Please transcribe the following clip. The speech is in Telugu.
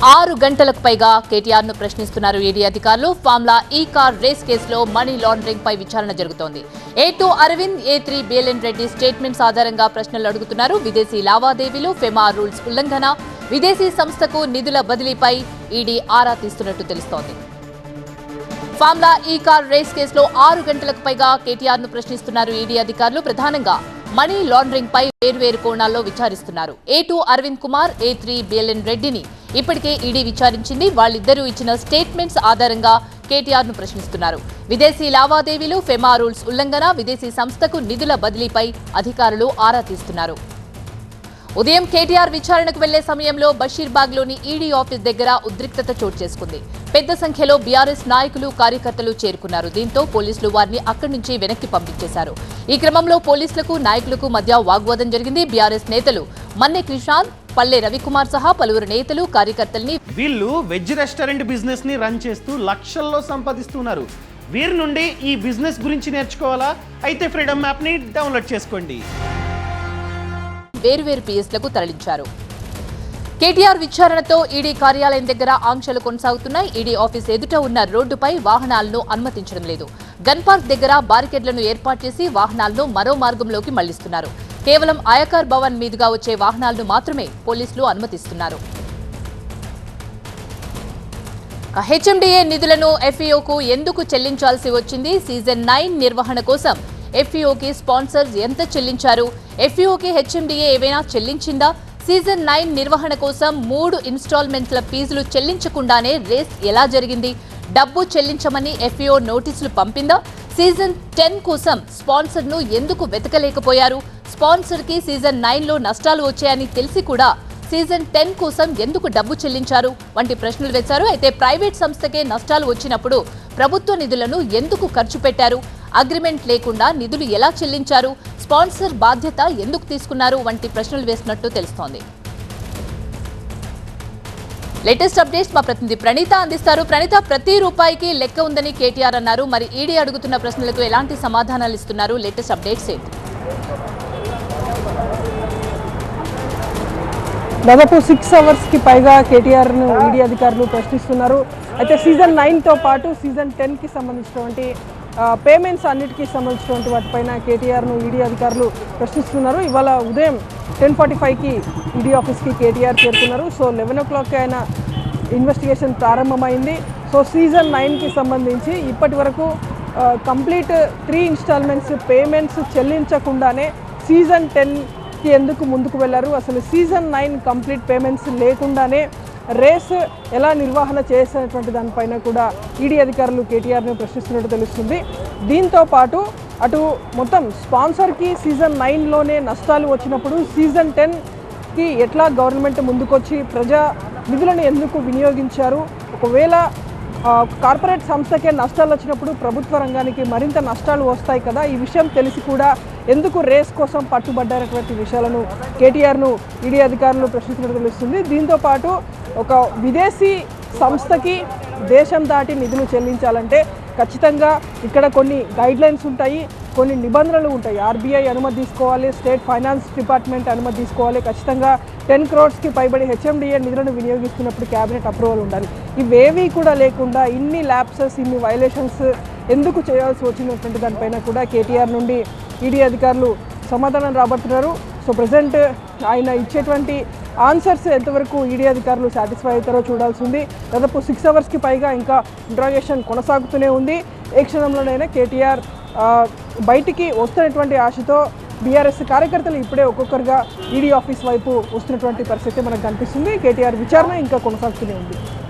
6 గంటలకు పైగా కేటీఆర్ ను ప్రశ్నిస్తున్నారు ఈడీ అధికారులు. ఫార్ములా ఈ కార్ రేస్ కేసులో మనీ లాండరింగ్ పై విచారణ జరుగుతోంది. A2 Arvind, A3 బేలెన్ Reddy statements ఆధారంగా ప్రశ్నలు అడుగుతున్నారు. విదేశీ లావాదేవీలు, ఫెమా రూల్స్ ఉల్లంఘన, విదేశీ సంస్థకు నిధుల బదిలీపై ఈడీ ఆరా తీస్తున్నట్టు తెలుస్తోంది. ఫార్ములా ఈ కార్ రేస్ కేసులో 6 గంటలకు పైగా కేటీఆర్ ను ప్రశ్నిస్తున్నారు ఈడీ అధికారులు. ప్రధానంగా మనీ లాండరింగ్ పై వేర్వేరు కోణాల్లో విచారిస్తున్నారు. A2 అరవింద్ కుమార్, A3 బేలెన్ రెడ్డిని ఇప్పటికే ఈడీ విచారించింది. వాళ్ళిద్దరూ ఇచ్చిన స్టేట్మెంట్స్ ఆధారంగా కేటీఆర్ ను ప్రశ్నిస్తున్నారు. విదేశీ లావాదేవీలు, ఫెమా రూల్స్ ఉల్లంఘన, విదేశీ సంస్థకు నిధుల బదిలీపై అధికారులు ఆరా తీస్తున్నారు. ఉదయం కేటీఆర్ విచారణకు వెళ్లే సమయంలో బషీర్బాగ్లోని ఈడీ ఆఫీస్ దగ్గర ఉద్రిక్తత చోటు చేసుకుంది. పెద్ద సంఖ్యలో బీఆర్ఎస్ నాయకులు, కార్యకర్తలు చేరుకున్నారు. దీంతో పోలీసులు వారిని అక్కడి నుంచి వెనక్కి పంపించేశారు. ఈ క్రమంలో పోలీసులకు, నాయకులకు మధ్య వాగ్వాదం జరిగింది. బీఆర్ఎస్ నేతలు మన్నె కృష్ణాంత్, పల్లె రవికుమార్ సహా పలువురు నేతలు, కార్యకర్తల్ని వీళ్ళు వెజ్ రెస్టారెంట్ బిజినెస్ ని రన్ చేస్తూ లక్షల్లో సంపాదిస్తున్నారు. వీరి నుండి ఈ బిజినెస్ గురించి నేర్చుకోవాలా? అయితే ఫ్రీడమ్ యాప్ ని డౌన్లోడ్ చేసుకోండి. వేర్వేరు పిఎస్లకు తరలించారు. కేటీఆర్ విచారణతో ఈడీ కార్యాలయం దగ్గర ఆంక్షలు కొనసాగుతున్నాయి. ఈడీ ఆఫీస్ ఎదుట ఉన్న రోడ్డుపై వాహనాలను అనుమతించడం లేదు. గన్ పార్క్ దగ్గర బారికేడ్లను ఏర్పాటు చేసి వాహనాలను మరో మార్గంలోకి మళ్లిస్తున్నారు. కేవలం ఆయకార్ భవన్ మీదుగా వచ్చే వాహనాలను మాత్రమే పోలీసులు అనుమతిస్తున్నారు. హెచ్ఎండిఏ నిధులను ఎఫ్ఈఓకు ఎందుకు చెల్లించాల్సి వచ్చింది? సీజన్ 9 నిర్వహణ కోసం ఎఫ్ఈఓకి స్పాన్సర్స్ ఎంత చెల్లించారు? ఎఫ్ఈఓకి హెచ్ఎండిఏ ఏవైనా చెల్లించిందా? సీజన్ 9 నిర్వహణ కోసం 3 ఇన్స్టాల్మెంట్ల ఫీజులు చెల్లించకుండానే రేస్ ఎలా జరిగింది? డబ్బు చెల్లించమని ఎఫ్ఈఓ నోటీసులు పంపిందా? సీజన్ 10 కోసం స్పాన్సర్ను ఎందుకు వెతకలేకపోయారు? స్పాన్సర్కి సీజన్ 9లో నష్టాలు వచ్చాయని తెలిసి కూడా సీజన్ 10 కోసం ఎందుకు డబ్బు చెల్లించారు వంటి ప్రశ్నలు వేశారు. అయితే ప్రైవేట్ సంస్థకే నష్టాలు వచ్చినప్పుడు ప్రభుత్వ నిధులను ఎందుకు ఖర్చు పెట్టారు? అగ్రిమెంట్ లేకుండా నిధులు ఎలా చెల్లించారు? స్పాన్సర్ బాధ్యత ఎందుకు తీసుకున్నారు వంటి ప్రశ్నలు వేసినట్టు తెలుస్తోంది. లేటెస్ట్ అప్డేట్స్ మా ప్రతినిధి ప్రణీత అందిస్తారు. ప్రణీత, ప్రతి రూపాయికి లెక్క ఉందని కేటీఆర్ అన్నారు. మరి ఈడీ అడుగుతున్న ప్రశ్నలకు ఎలాంటి సమాధానాలు ఇస్తున్నారు? లేటెస్ట్ అప్డేట్స్ ఏంటి? దాదాపు 6 అవర్స్కి పైగా కేటీఆర్ను ఈడీ అధికారులు ప్రశ్నిస్తున్నారు. అయితే సీజన్ 9తో పాటు సీజన్ 10కి సంబంధించినటువంటి పేమెంట్స్ అన్నిటికీ సంబంధించినటువంటి వాటిపైన కేటీఆర్ను ఈడీ అధికారులు ప్రశ్నిస్తున్నారు. ఇవాళ ఉదయం 10:45కి ఈడీ ఆఫీస్కి కేటీఆర్ చేరుకున్నారు. సో 11 o'clock ఆయన ఇన్వెస్టిగేషన్ ప్రారంభమైంది. సో సీజన్ 9కి సంబంధించి ఇప్పటి వరకు కంప్లీట్ 3 ఇన్స్టాల్మెంట్స్ పేమెంట్స్ చెల్లించకుండానే సీజన్ 10కి ఎందుకు ముందుకు వెళ్ళారు? అసలు సీజన్ 9 కంప్లీట్ పేమెంట్స్ లేకుండానే రేస్ ఎలా నిర్వహణ చేసేటువంటి దానిపైన కూడా ఈడీ అధికారులు కేటీఆర్ని ప్రశ్నిస్తున్నట్టు తెలుస్తుంది. దీంతో పాటు అటు మొత్తం స్పాన్సర్కి సీజన్ 9లోనే నష్టాలు వచ్చినప్పుడు సీజన్ 10కి ఎట్లా గవర్నమెంట్ ముందుకొచ్చి ప్రజా నిధులను ఎందుకు వినియోగించారు? ఒకవేళ కార్పొరేట్ సంస్థకే నష్టాలు వచ్చినప్పుడు ప్రభుత్వ రంగానికి మరింత నష్టాలు వస్తాయి కదా, ఈ విషయం తెలిసి కూడా ఎందుకు రేస్ కోసం పట్టుబడ్డారటువంటి విషయాలను కేటీఆర్ను ఈడీ అధికారులు ప్రశ్నిస్తున్నట్టు తెలుస్తుంది. దీంతోపాటు ఒక విదేశీ సంస్థకి దేశం దాటి నిధులు చెల్లించాలంటే ఖచ్చితంగా ఇక్కడ కొన్ని గైడ్లైన్స్ ఉంటాయి, కొన్ని నిబంధనలు ఉంటాయి. ఆర్బీఐ అనుమతి తీసుకోవాలి, స్టేట్ ఫైనాన్స్ డిపార్ట్మెంట్ అనుమతి తీసుకోవాలి, ఖచ్చితంగా 10 crores పైబడి హెచ్ఎండిఏ నిధులను వినియోగిస్తున్నప్పుడు క్యాబినెట్ అప్రూవల్ ఉండాలి. ఇవేవీ కూడా లేకుండా ఇన్ని ల్యాప్సెస్, ఇన్ని వైలేషన్స్ ఎందుకు చేయాల్సి వచ్చినటువంటి దానిపైన కూడా కేటీఆర్ నుండి ఈడీ అధికారులు సమాధానం రాబడుతున్నారు. సో ప్రజెంట్ ఆయన ఇచ్చేటువంటి ఆన్సర్స్ ఎంతవరకు ఈడీ అధికారులు సాటిస్ఫై అవుతారో చూడాల్సి ఉంది. దాదాపు 6 అవర్స్కి పైగా ఇంకా ఇంట్రాగేషన్ కొనసాగుతూనే ఉంది. ఏ క్షణంలోనైనా కేటీఆర్ బయటికి వస్తున్నటువంటి ఆశతో బీఆర్ఎస్ కార్యకర్తలు ఇప్పుడే ఒక్కొక్కరుగా ఈడీ ఆఫీస్ వైపు వస్తున్నటువంటి పరిస్థితి మనకు కనిపిస్తుంది. కేటీఆర్ విచారణ ఇంకా కొనసాగుతూనే ఉంది.